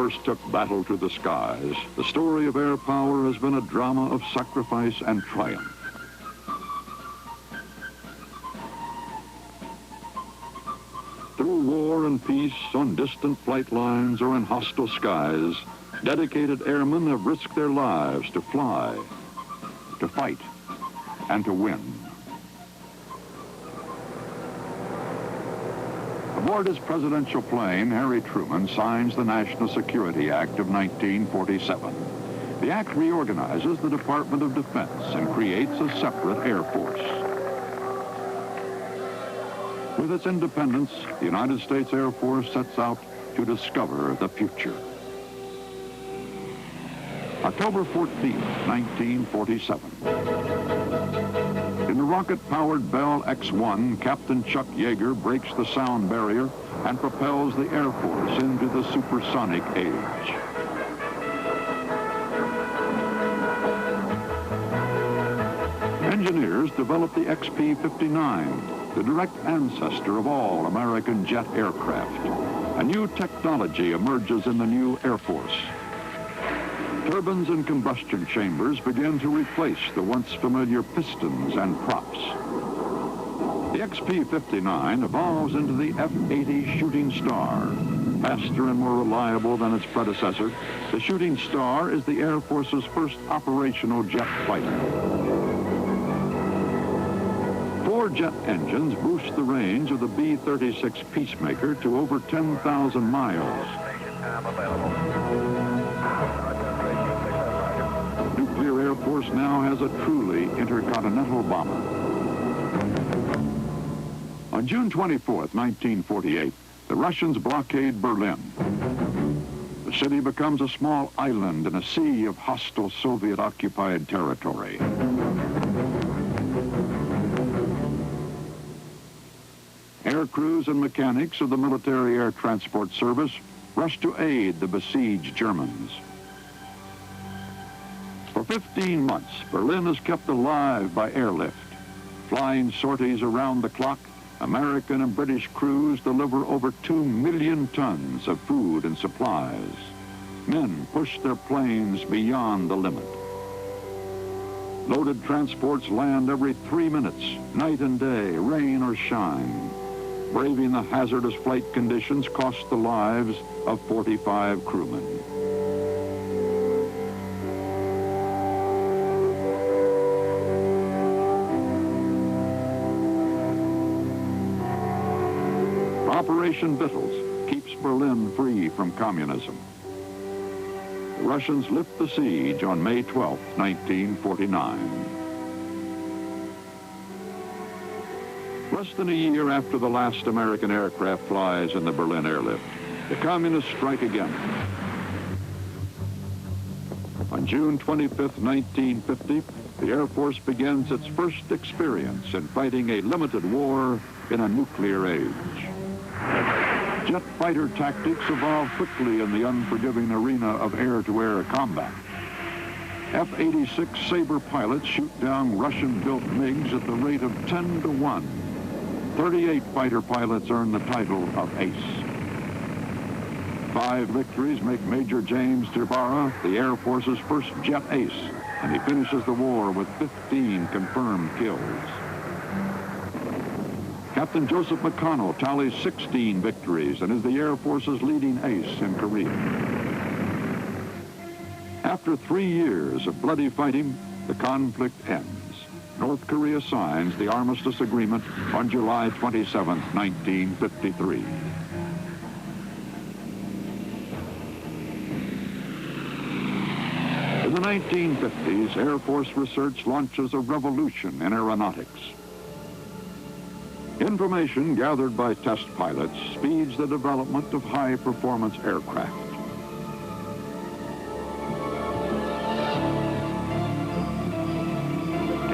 first took battle to the skies, the story of air power has been a drama of sacrifice and triumph. Through war and peace, on distant flight lines or in hostile skies, dedicated airmen have risked their lives to fly, to fight, and to win. Aboard his presidential plane, Harry Truman signs the National Security Act of 1947. The act reorganizes the Department of Defense and creates a separate Air Force. With its independence, the United States Air Force sets out to discover the future. October 14, 1947. In the rocket-powered Bell X-1, Captain Chuck Yeager breaks the sound barrier and propels the Air Force into the supersonic age. Engineers develop the XP-59, the direct ancestor of all American jet aircraft. A new technology emerges in the new Air Force. Turbines and combustion chambers begin to replace the once familiar pistons and props. The XP-59 evolves into the F-80 Shooting Star. Faster and more reliable than its predecessor, the Shooting Star is the Air Force's first operational jet fighter. 4 jet engines boost the range of the B-36 Peacemaker to over 10,000 miles. Nuclear Air Force now has a truly intercontinental bomber. On June 24th, 1948, the Russians blockade Berlin. The city becomes a small island in a sea of hostile Soviet-occupied territory. Air crews and mechanics of the Military Air Transport Service rush to aid the besieged Germans. For 15 months, Berlin is kept alive by airlift. Flying sorties around the clock, American and British crews deliver over 2 million tons of food and supplies. Men push their planes beyond the limit. Loaded transports land every 3 minutes, night and day, rain or shine. Braving the hazardous flight conditions cost the lives of 45 crewmen. Operation Vittles keeps Berlin free from communism. The Russians lift the siege on May 12, 1949. Less than a year after the last American aircraft flies in the Berlin airlift, the communists strike again. On June 25, 1950, the Air Force begins its first experience in fighting a limited war in a nuclear age. Jet fighter tactics evolve quickly in the unforgiving arena of air-to-air combat. F-86 Sabre pilots shoot down Russian-built MiGs at the rate of 10 to 1. 38 fighter pilots earn the title of ace. 5 victories make Major James Guevara the Air Force's first jet ace, and he finishes the war with 15 confirmed kills. Captain Joseph McConnell tallies 16 victories and is the Air Force's leading ace in Korea. After 3 years of bloody fighting, the conflict ends. North Korea signs the armistice agreement on July 27, 1953. In the 1950s, Air Force research launches a revolution in aeronautics. Information gathered by test pilots speeds the development of high-performance aircraft.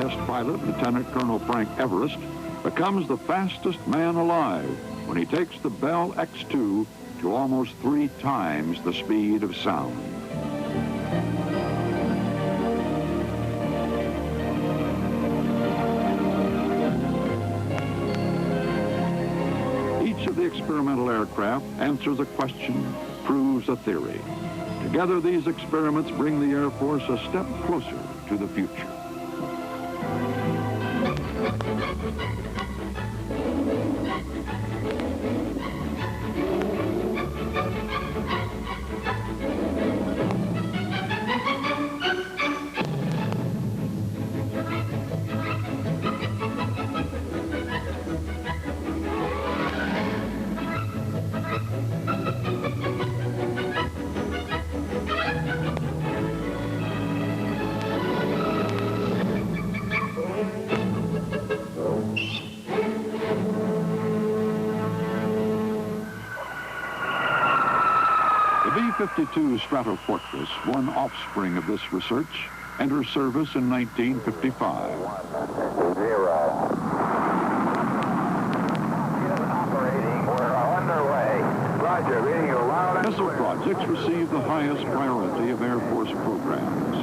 Test pilot Lieutenant Colonel Frank Everest becomes the fastest man alive when he takes the Bell X-2 to almost 3 times the speed of sound. Each of the experimental aircraft answers a question proves a theory. Together, these experiments bring the Air Force a step closer to the future. The B-52 Stratofortress, one offspring of this research, enters service in 1955. 0. Operating. We're underway. Roger, reading you loud and Missile clear. projects receive the highest priority of Air Force programs.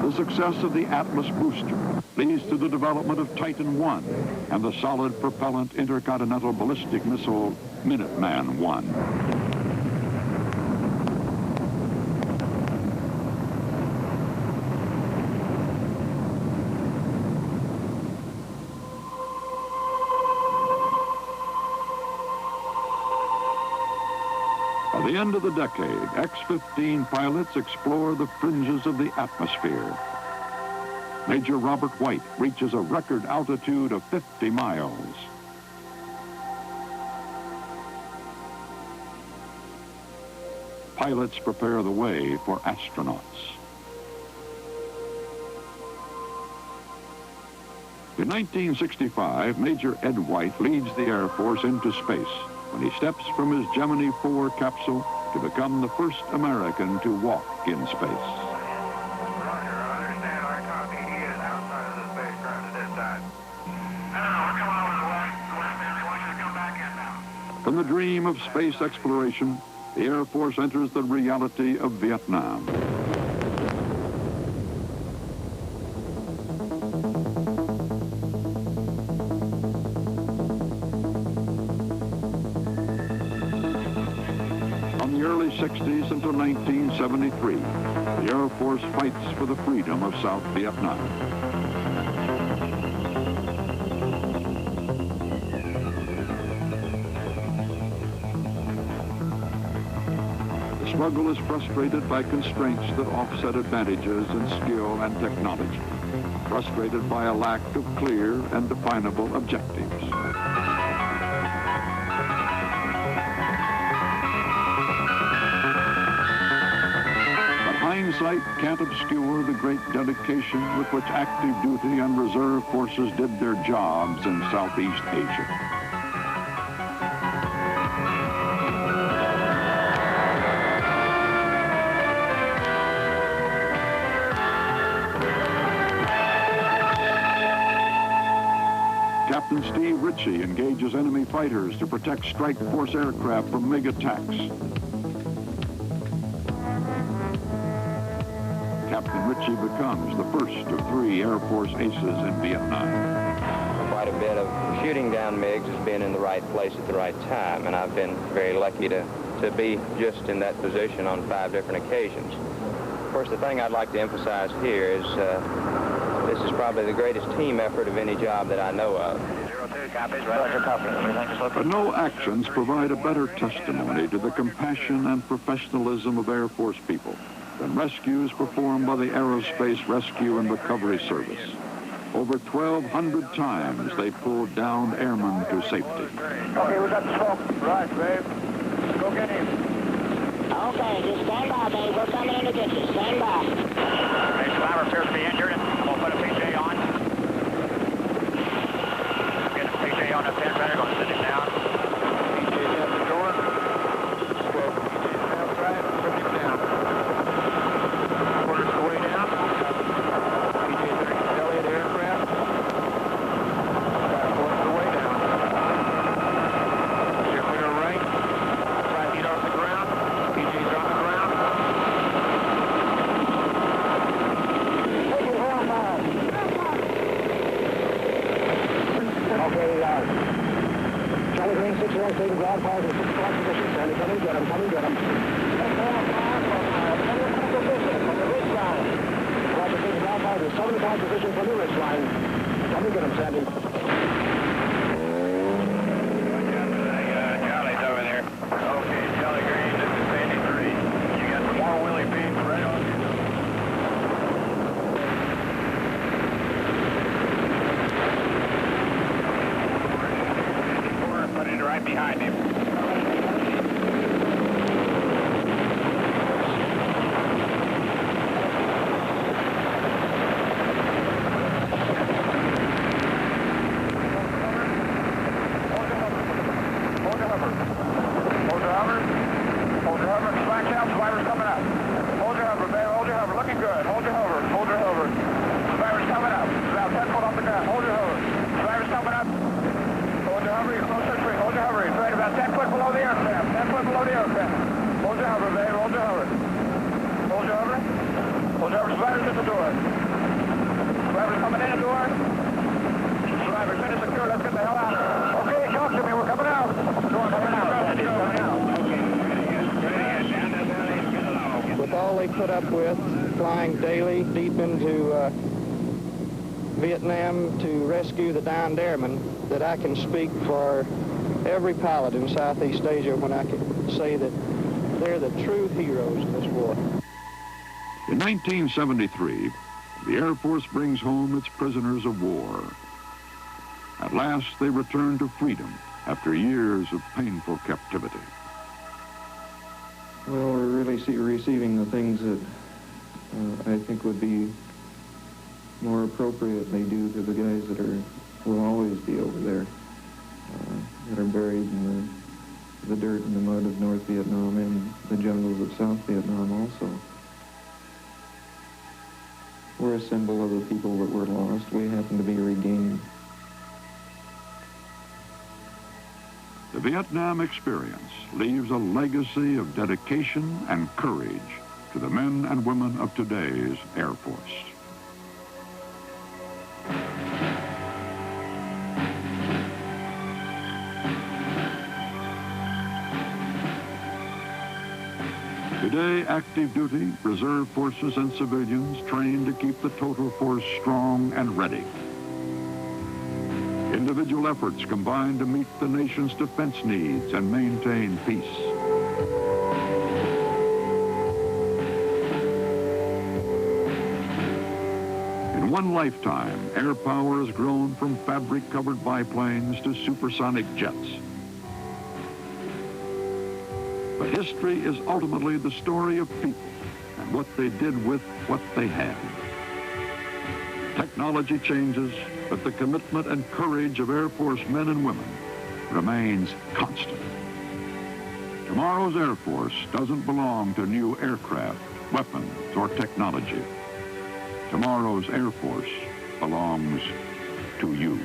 The success of the Atlas booster leads to the development of Titan I and the solid propellant intercontinental ballistic missile Minuteman I. By the end of the decade, X-15 pilots explore the fringes of the atmosphere. Major Robert White reaches a record altitude of 50 miles. Pilots prepare the way for astronauts. In 1965, Major Ed White leads the Air Force into space when he steps from his Gemini 4 capsule to become the first American to walk in space. Roger, I understand our copy. He is outside of the spacecraft at this time. No, we're coming over the west. Man, they want you to come back in now. From the dream of space exploration, the Air Force enters the reality of Vietnam. From the early 60s until 1973, the Air Force fights for the freedom of South Vietnam. The struggle is frustrated by constraints that offset advantages in skill and technology, frustrated by a lack of clear and definable objectives. Hindsight can't obscure the great dedication with which active duty and reserve forces did their jobs in Southeast Asia. Captain Steve Ritchie engages enemy fighters to protect strike force aircraft from MiG attacks. Captain Ritchie becomes the first of 3 Air Force aces in Vietnam. Quite a bit of shooting down MiGs has been in the right place at the right time, and I've been very lucky to be just in that position on 5 different occasions. Of course, the thing I'd like to emphasize here is this is probably the greatest team effort of any job that I know of. 02 copies. Roger, copy. Everything's looking. But no actions provide a better testimony to the compassion and professionalism of Air Force people than rescues performed by the Aerospace Rescue and Recovery Service. Over 1,200 times they pulled downed airmen to safety. Okay, we got the smoke. Right, babe. Go get him. Okay, just stand by, babe. We're coming in to get you. Stand by. Hey, survivor appears to be injured. I'm going to put a PJ on. Get a PJ on the pin better. Going to sit him down. PJ's at the door. Well, PJ's outside. Put him down. Quarters the way down. PJ's there. Belly of the aircraft. Quarters the way down. Steer clear right. 5 feet off the ground. PJ's on the ground. Okay, Charlie Green, 6 right, ground, 5 and 6 o'clock position. Sandy, come and get him, come and get him. fighters, 75 position for Lewis line. Let me get him, Sandy. Charlie's over there. Okay, Charlie Green, this is Sandy 3. You got some more Willie beans right on you. Put it right behind him. Put up with flying daily deep into Vietnam to rescue the downed airmen, that I can speak for every pilot in Southeast Asia when I can say that they're the true heroes of this war. In 1973, the Air Force brings home its prisoners of war. At last, they return to freedom after years of painful captivity. Well, we're really receiving the things that I think would be more appropriately due to the guys that will always be over there, that are buried in the dirt and the mud of North Vietnam and the jungles of South Vietnam also. We're a symbol of the people that were lost. We happen to be regained. The Vietnam experience leaves a legacy of dedication and courage to the men and women of today's Air Force. Today, active duty, reserve forces, and civilians train to keep the total force strong and ready. Individual efforts combine to meet the nation's defense needs and maintain peace. In one lifetime, air power has grown from fabric-covered biplanes to supersonic jets. But history is ultimately the story of people and what they did with what they had. Technology changes, but the commitment and courage of Air Force men and women remains constant. Tomorrow's Air Force doesn't belong to new aircraft, weapons, or technology. Tomorrow's Air Force belongs to you.